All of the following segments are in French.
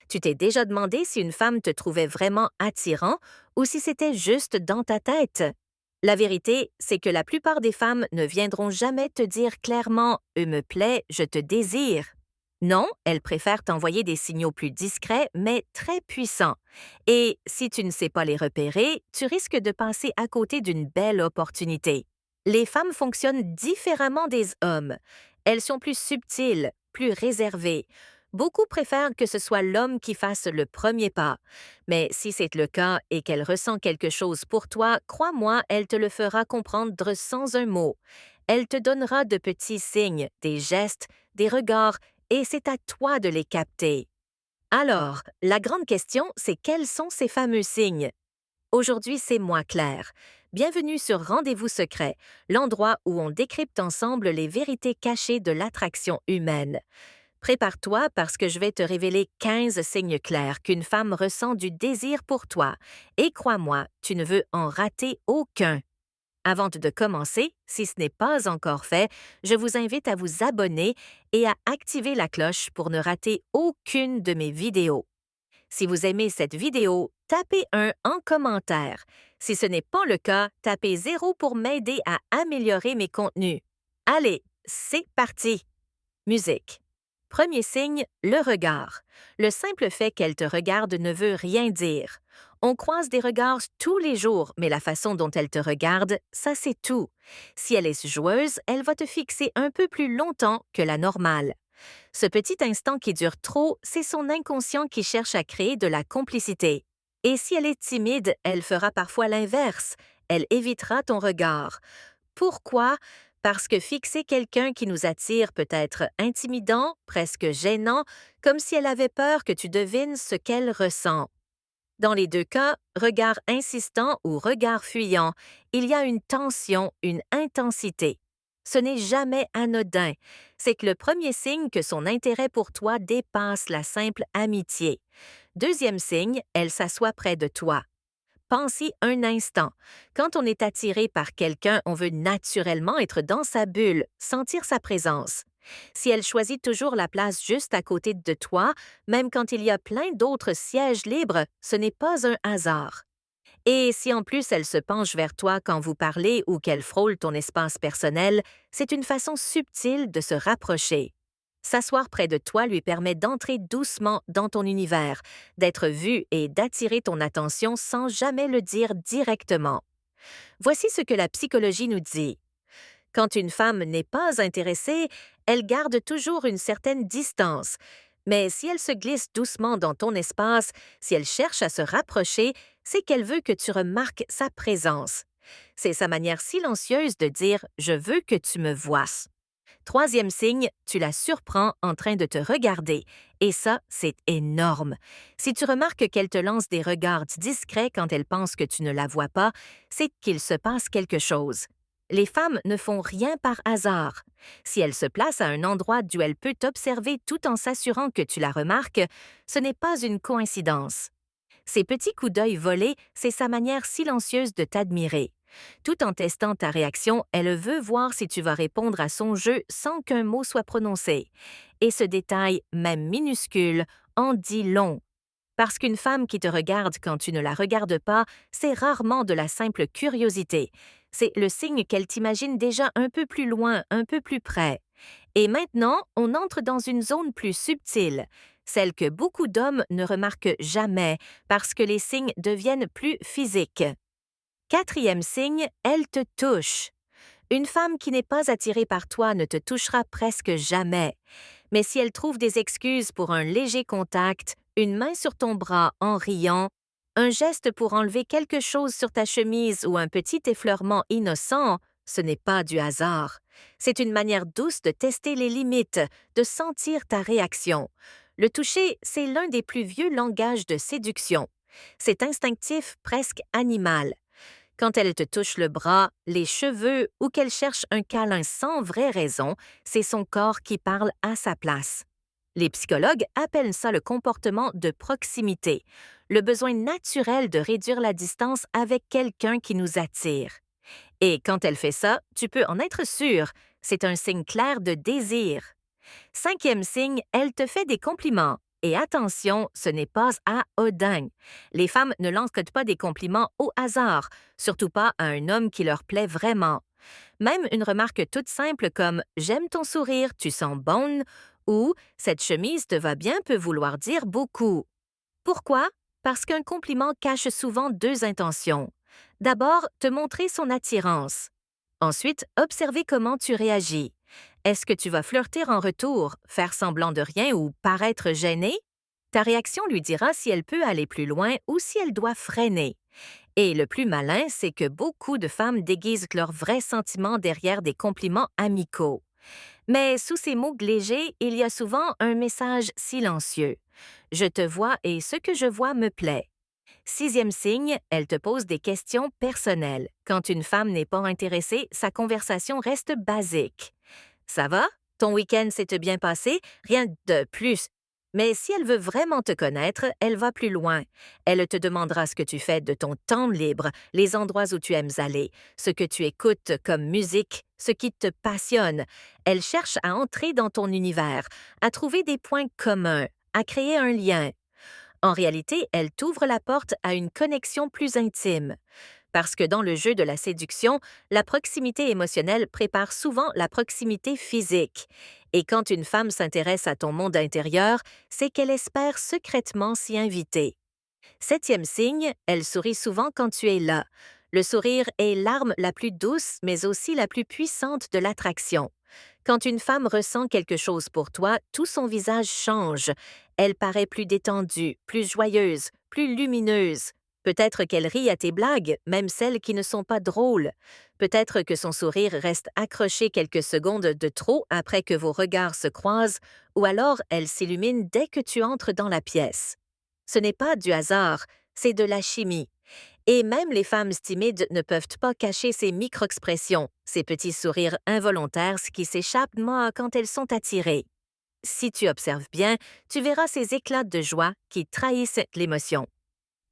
Tu t'es déjà demandé si une femme te trouvait vraiment attirant ou si c'était juste dans ta tête? La vérité, c'est que la plupart des femmes ne viendront jamais te dire clairement « me plaît, je te désire ». Non, elles préfèrent t'envoyer des signaux plus discrets mais très puissants. Et si tu ne sais pas les repérer, tu risques de passer à côté d'une belle opportunité. Les femmes fonctionnent différemment des hommes. Elles sont plus subtiles, plus réservées. Beaucoup préfèrent que ce soit l'homme qui fasse le premier pas. Mais si c'est le cas et qu'elle ressent quelque chose pour toi, crois-moi, elle te le fera comprendre sans un mot. Elle te donnera de petits signes, des gestes, des regards, et c'est à toi de les capter. Alors, la grande question, c'est quels sont ces fameux signes? Aujourd'hui, c'est moi, Claire. Bienvenue sur Rendez-vous secret, l'endroit où on décrypte ensemble les vérités cachées de l'attraction humaine. Prépare-toi parce que je vais te révéler 15 signes clairs qu'une femme ressent du désir pour toi. Et crois-moi, tu ne veux en rater aucun. Avant de commencer, si ce n'est pas encore fait, je vous invite à vous abonner et à activer la cloche pour ne rater aucune de mes vidéos. Si vous aimez cette vidéo, tapez 1 en commentaire. Si ce n'est pas le cas, tapez 0 pour m'aider à améliorer mes contenus. Allez, c'est parti! Musique. Premier signe, le regard. Le simple fait qu'elle te regarde ne veut rien dire. On croise des regards tous les jours, mais la façon dont elle te regarde, ça c'est tout. Si elle est joueuse, elle va te fixer un peu plus longtemps que la normale. Ce petit instant qui dure trop, c'est son inconscient qui cherche à créer de la complicité. Et si elle est timide, elle fera parfois l'inverse. Elle évitera ton regard. Pourquoi? Parce que fixer quelqu'un qui nous attire peut être intimidant, presque gênant, comme si elle avait peur que tu devines ce qu'elle ressent. Dans les deux cas, regard insistant ou regard fuyant, il y a une tension, une intensité. Ce n'est jamais anodin. C'est que le premier signe que son intérêt pour toi dépasse la simple amitié. Deuxième signe, elle s'assoit près de toi. Pense-y un instant. Quand on est attiré par quelqu'un, on veut naturellement être dans sa bulle, sentir sa présence. Si elle choisit toujours la place juste à côté de toi, même quand il y a plein d'autres sièges libres, ce n'est pas un hasard. Et si en plus elle se penche vers toi quand vous parlez ou qu'elle frôle ton espace personnel, c'est une façon subtile de se rapprocher. S'asseoir près de toi lui permet d'entrer doucement dans ton univers, d'être vu et d'attirer ton attention sans jamais le dire directement. Voici ce que la psychologie nous dit. Quand une femme n'est pas intéressée, elle garde toujours une certaine distance. Mais si elle se glisse doucement dans ton espace, si elle cherche à se rapprocher, c'est qu'elle veut que tu remarques sa présence. C'est sa manière silencieuse de dire « je veux que tu me voies ». Troisième signe, tu la surprends en train de te regarder. Et ça, c'est énorme. Si tu remarques qu'elle te lance des regards discrets quand elle pense que tu ne la vois pas, c'est qu'il se passe quelque chose. Les femmes ne font rien par hasard. Si elle se place à un endroit d'où elle peut t'observer tout en s'assurant que tu la remarques, ce n'est pas une coïncidence. Ces petits coups d'œil volés, c'est sa manière silencieuse de t'admirer. Tout en testant ta réaction, elle veut voir si tu vas répondre à son jeu sans qu'un mot soit prononcé. Et ce détail, même minuscule, en dit long. Parce qu'une femme qui te regarde quand tu ne la regardes pas, c'est rarement de la simple curiosité. C'est le signe qu'elle t'imagine déjà un peu plus loin, un peu plus près. Et maintenant, on entre dans une zone plus subtile, celle que beaucoup d'hommes ne remarquent jamais parce que les signes deviennent plus physiques. Quatrième signe, elle te touche. Une femme qui n'est pas attirée par toi ne te touchera presque jamais. Mais si elle trouve des excuses pour un léger contact, une main sur ton bras en riant, un geste pour enlever quelque chose sur ta chemise ou un petit effleurement innocent, ce n'est pas du hasard. C'est une manière douce de tester les limites, de sentir ta réaction. Le toucher, c'est l'un des plus vieux langages de séduction. C'est instinctif, presque animal. Quand elle te touche le bras, les cheveux ou qu'elle cherche un câlin sans vraie raison, c'est son corps qui parle à sa place. Les psychologues appellent ça le comportement de proximité, le besoin naturel de réduire la distance avec quelqu'un qui nous attire. Et quand elle fait ça, tu peux en être sûr, c'est un signe clair de désir. Cinquième signe, elle te fait des compliments. Et attention, ce n'est pas anodin. Les femmes ne lancent pas des compliments au hasard, surtout pas à un homme qui leur plaît vraiment. Même une remarque toute simple comme «J'aime ton sourire, tu sens bonne» ou «Cette chemise te va bien» peut vouloir dire beaucoup. Pourquoi? Parce qu'un compliment cache souvent deux intentions. D'abord, te montrer son attirance. Ensuite, observer comment tu réagis. Est-ce que tu vas flirter en retour, faire semblant de rien ou paraître gêné? Ta réaction lui dira si elle peut aller plus loin ou si elle doit freiner. Et le plus malin, c'est que beaucoup de femmes déguisent leurs vrais sentiments derrière des compliments amicaux. Mais sous ces mots légers, il y a souvent un message silencieux. Je te vois et ce que je vois me plaît. Sixième signe, elle te pose des questions personnelles. Quand une femme n'est pas intéressée, sa conversation reste basique. Ça va? Ton week-end s'est bien passé? Rien de plus. Mais si elle veut vraiment te connaître, elle va plus loin. Elle te demandera ce que tu fais de ton temps libre, les endroits où tu aimes aller, ce que tu écoutes comme musique, ce qui te passionne. Elle cherche à entrer dans ton univers, à trouver des points communs, à créer un lien. En réalité, elle t'ouvre la porte à une connexion plus intime. Parce que dans le jeu de la séduction, la proximité émotionnelle prépare souvent la proximité physique. Et quand une femme s'intéresse à ton monde intérieur, c'est qu'elle espère secrètement s'y inviter. Septième signe, elle sourit souvent quand tu es là. Le sourire est l'arme la plus douce, mais aussi la plus puissante de l'attraction. Quand une femme ressent quelque chose pour toi, tout son visage change. Elle paraît plus détendue, plus joyeuse, plus lumineuse. Peut-être qu'elle rit à tes blagues, même celles qui ne sont pas drôles. Peut-être que son sourire reste accroché quelques secondes de trop après que vos regards se croisent, ou alors elle s'illumine dès que tu entres dans la pièce. Ce n'est pas du hasard, c'est de la chimie. Et même les femmes timides ne peuvent pas cacher ces micro-expressions, ces petits sourires involontaires qui s'échappent moi quand elles sont attirées. Si tu observes bien, tu verras ces éclats de joie qui trahissent l'émotion.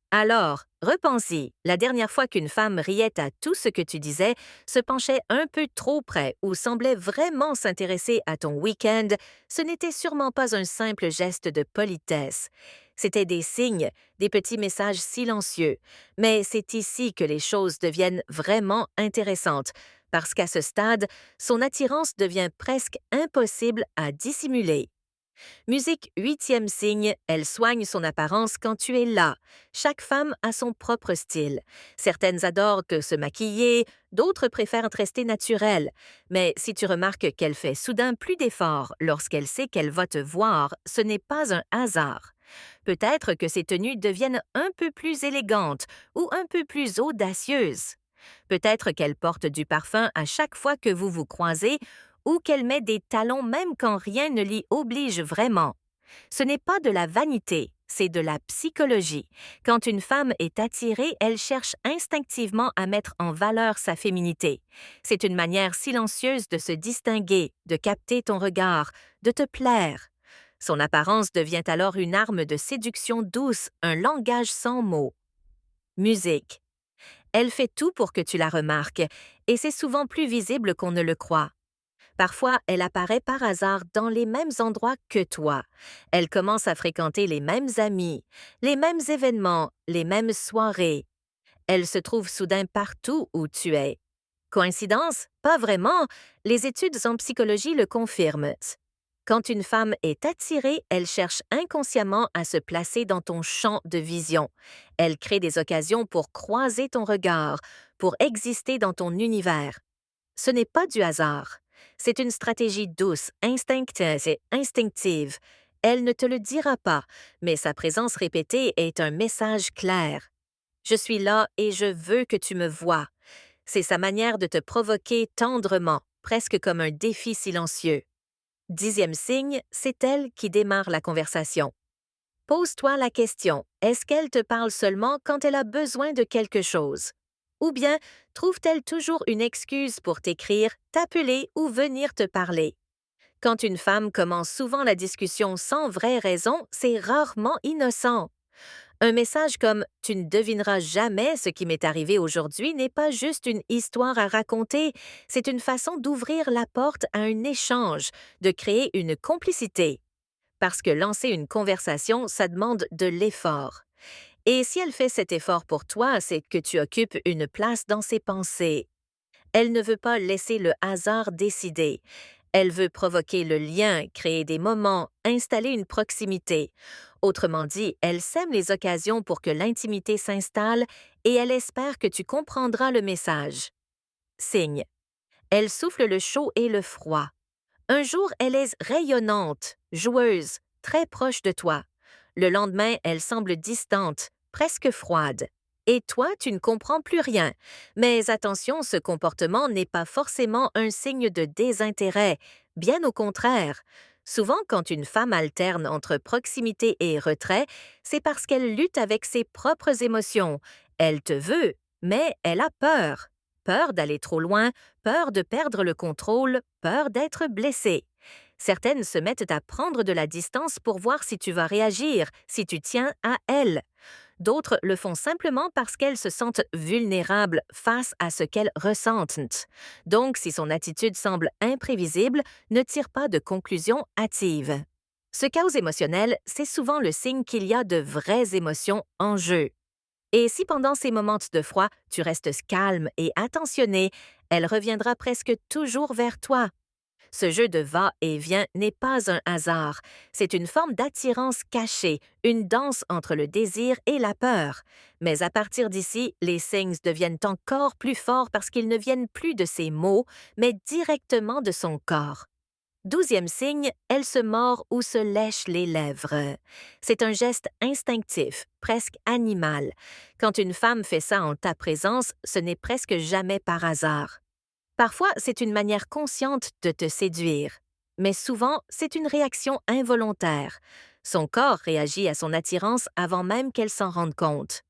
Alors, repense-y, la dernière fois qu'une femme riait à tout ce que tu disais, se penchait un peu trop près ou semblait vraiment s'intéresser à ton week-end, ce n'était sûrement pas un simple geste de politesse. C'était des signes, des petits messages silencieux. Mais c'est ici que les choses deviennent vraiment intéressantes, parce qu'à ce stade, son attirance devient presque impossible à dissimuler. Musique huitième signe, elle soigne son apparence quand tu es là. Chaque femme a son propre style. Certaines adorent que se maquiller, d'autres préfèrent rester naturelle. Mais si tu remarques qu'elle fait soudain plus d'efforts lorsqu'elle sait qu'elle va te voir, ce n'est pas un hasard. Peut-être que ses tenues deviennent un peu plus élégantes ou un peu plus audacieuses. Peut-être qu'elle porte du parfum à chaque fois que vous vous croisez ou qu'elle met des talons même quand rien ne l'y oblige vraiment. Ce n'est pas de la vanité, c'est de la psychologie. Quand une femme est attirée, elle cherche instinctivement à mettre en valeur sa féminité. C'est une manière silencieuse de se distinguer, de capter ton regard, de te plaire. Son apparence devient alors une arme de séduction douce, un langage sans mots. Musique. Elle fait tout pour que tu la remarques, et c'est souvent plus visible qu'on ne le croit. Parfois, elle apparaît par hasard dans les mêmes endroits que toi. Elle commence à fréquenter les mêmes amis, les mêmes événements, les mêmes soirées. Elle se trouve soudain partout où tu es. Coïncidence? Pas vraiment. Les études en psychologie le confirment. Quand une femme est attirée, elle cherche inconsciemment à se placer dans ton champ de vision. Elle crée des occasions pour croiser ton regard, pour exister dans ton univers. Ce n'est pas du hasard. C'est une stratégie douce, instinctive et instinctive. Elle ne te le dira pas, mais sa présence répétée est un message clair. Je suis là et je veux que tu me vois. C'est sa manière de te provoquer tendrement, presque comme un défi silencieux. Dixième signe, c'est elle qui démarre la conversation. Pose-toi la question, est-ce qu'elle te parle seulement quand elle a besoin de quelque chose? Ou bien trouve-t-elle toujours une excuse pour t'écrire, t'appeler ou venir te parler? Quand une femme commence souvent la discussion sans vraie raison, c'est rarement innocent. Un message comme «Tu ne devineras jamais ce qui m'est arrivé aujourd'hui» n'est pas juste une histoire à raconter, c'est une façon d'ouvrir la porte à un échange, de créer une complicité. parce que lancer une conversation, ça demande de l'effort. Et si elle fait cet effort pour toi, c'est que tu occupes une place dans ses pensées. Elle ne veut pas laisser le hasard décider. Elle veut provoquer le lien, créer des moments, installer une proximité. Autrement dit, elle sème les occasions pour que l'intimité s'installe et elle espère que tu comprendras le message. Signe. Elle souffle le chaud et le froid. Un jour, elle est rayonnante, joueuse, très proche de toi. Le lendemain, elle semble distante, presque froide. Et toi, tu ne comprends plus rien. Mais attention, ce comportement n'est pas forcément un signe de désintérêt, bien au contraire. Souvent, quand une femme alterne entre proximité et retrait, c'est parce qu'elle lutte avec ses propres émotions. Elle te veut, mais elle a peur. Peur d'aller trop loin, peur de perdre le contrôle, peur d'être blessée. Certaines se mettent à prendre de la distance pour voir si tu vas réagir, si tu tiens à elles. D'autres le font simplement parce qu'elles se sentent vulnérables face à ce qu'elles ressentent. Donc, si son attitude semble imprévisible, ne tire pas de conclusions hâtives. Ce chaos émotionnel, c'est souvent le signe qu'il y a de vraies émotions en jeu. Et si pendant ces moments de froid, tu restes calme et attentionné, elle reviendra presque toujours vers toi. Ce jeu de va-et-vient n'est pas un hasard, c'est une forme d'attirance cachée, une danse entre le désir et la peur. Mais à partir d'ici, les signes deviennent encore plus forts parce qu'ils ne viennent plus de ses mots, mais directement de son corps. 12e signe, elle se mord ou se lèche les lèvres. C'est un geste instinctif, presque animal. Quand une femme fait ça en ta présence, ce n'est presque jamais par hasard. Parfois, c'est une manière consciente de te séduire. Mais souvent, c'est une réaction involontaire. Son corps réagit à son attirance avant même qu'elle s'en rende compte.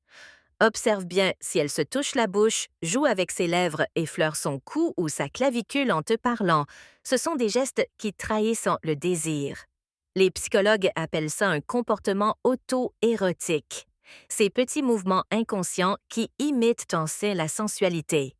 Observe bien si elle se touche la bouche, joue avec ses lèvres, effleure son cou ou sa clavicule en te parlant. Ce sont des gestes qui trahissent le désir. Les psychologues appellent ça un comportement auto-érotique. Ces petits mouvements inconscients qui imitent en sait la sensualité.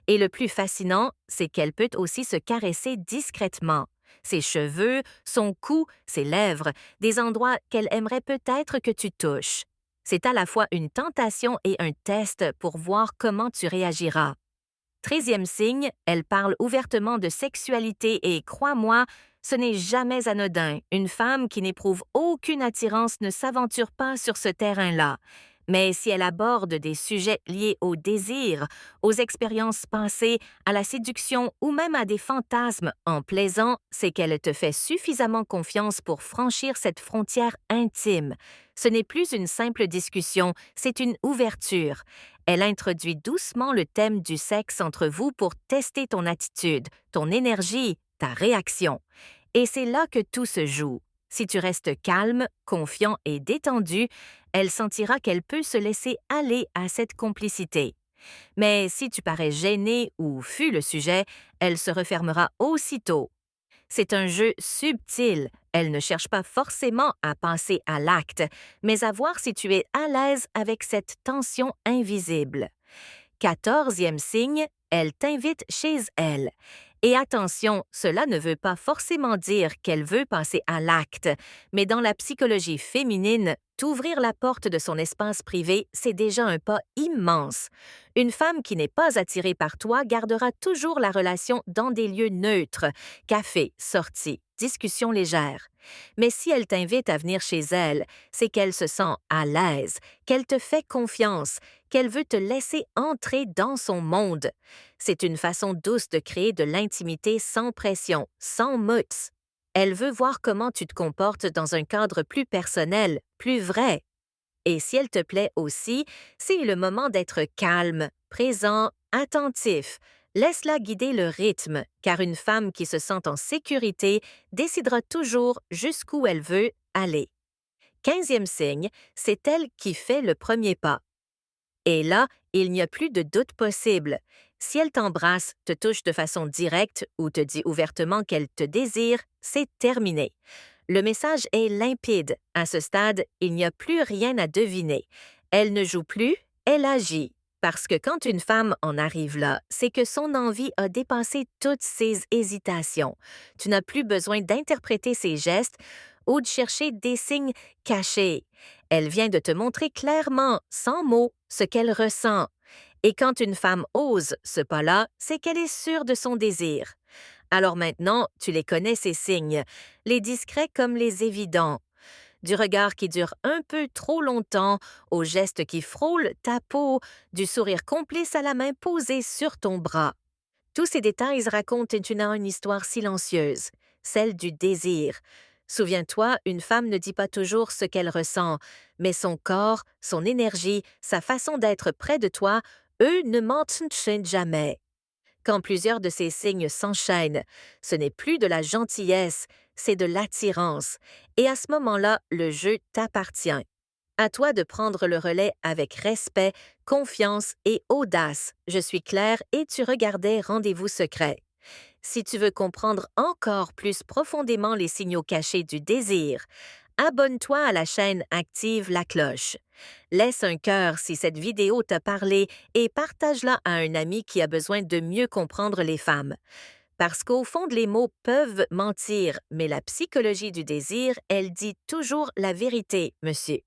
Et le plus fascinant, c'est qu'elle peut aussi se caresser discrètement. Ses cheveux, son cou, ses lèvres, des endroits qu'elle aimerait peut-être que tu touches. C'est à la fois une tentation et un test pour voir comment tu réagiras. 13e signe, elle parle ouvertement de sexualité et crois-moi, ce n'est jamais anodin. Une femme qui n'éprouve aucune attirance ne s'aventure pas sur ce terrain-là. Mais si elle aborde des sujets liés au désir, aux expériences passées, à la séduction ou même à des fantasmes en plaisant, c'est qu'elle te fait suffisamment confiance pour franchir cette frontière intime. Ce n'est plus une simple discussion, c'est une ouverture. Elle introduit doucement le thème du sexe entre vous pour tester ton attitude, ton énergie, ta réaction. Et c'est là que tout se joue. Si tu restes calme, confiant et détendu, elle sentira qu'elle peut se laisser aller à cette complicité. Mais si tu parais gêné ou fuis le sujet, elle se refermera aussitôt. C'est un jeu subtil. Elle ne cherche pas forcément à passer à l'acte, mais à voir si tu es à l'aise avec cette tension invisible. 14e signe, elle t'invite chez elle. Et attention, cela ne veut pas forcément dire qu'elle veut passer à l'acte, mais dans la psychologie féminine, t'ouvrir la porte de son espace privé, c'est déjà un pas immense. Une femme qui n'est pas attirée par toi gardera toujours la relation dans des lieux neutres, café, sortie, discussion légère. Mais si elle t'invite à venir chez elle, c'est qu'elle se sent à l'aise, qu'elle te fait confiance, qu'elle veut te laisser entrer dans son monde. C'est une façon douce de créer de l'intimité sans pression, sans mousse. Elle veut voir comment tu te comportes dans un cadre plus personnel, plus vrai. Et si elle te plaît aussi, c'est le moment d'être calme, présent, attentif. Laisse-la guider le rythme, car une femme qui se sent en sécurité décidera toujours jusqu'où elle veut aller. 15e signe, c'est elle qui fait le premier pas. Et là, il n'y a plus de doute possible. Si elle t'embrasse, te touche de façon directe ou te dit ouvertement qu'elle te désire, c'est terminé. Le message est limpide. À ce stade, il n'y a plus rien à deviner. Elle ne joue plus, elle agit. Parce que quand une femme en arrive là, c'est que son envie a dépassé toutes ses hésitations. Tu n'as plus besoin d'interpréter ses gestes ou de chercher des signes cachés. Elle vient de te montrer clairement, sans mots, ce qu'elle ressent. Et quand une femme ose ce pas-là, c'est qu'elle est sûre de son désir. Alors maintenant, tu les connais ces signes, les discrets comme les évidents. Du regard qui dure un peu trop longtemps, au geste qui frôle ta peau, du sourire complice à la main posée sur ton bras. Tous ces détails racontent une histoire silencieuse, celle du désir. Souviens-toi, une femme ne dit pas toujours ce qu'elle ressent, mais son corps, son énergie, sa façon d'être près de toi, eux ne mentent jamais. Quand plusieurs de ces signes s'enchaînent, ce n'est plus de la gentillesse, c'est de l'attirance. Et à ce moment-là, le jeu t'appartient. À toi de prendre le relais avec respect, confiance et audace. Je suis Claire et tu regardais Rendez-vous secret. Si tu veux comprendre encore plus profondément les signaux cachés du désir, abonne-toi à la chaîne Active la cloche. Laisse un cœur si cette vidéo t'a parlé et partage-la à un ami qui a besoin de mieux comprendre les femmes. Parce qu'au fond, les mots peuvent mentir, mais la psychologie du désir, elle dit toujours la vérité, monsieur.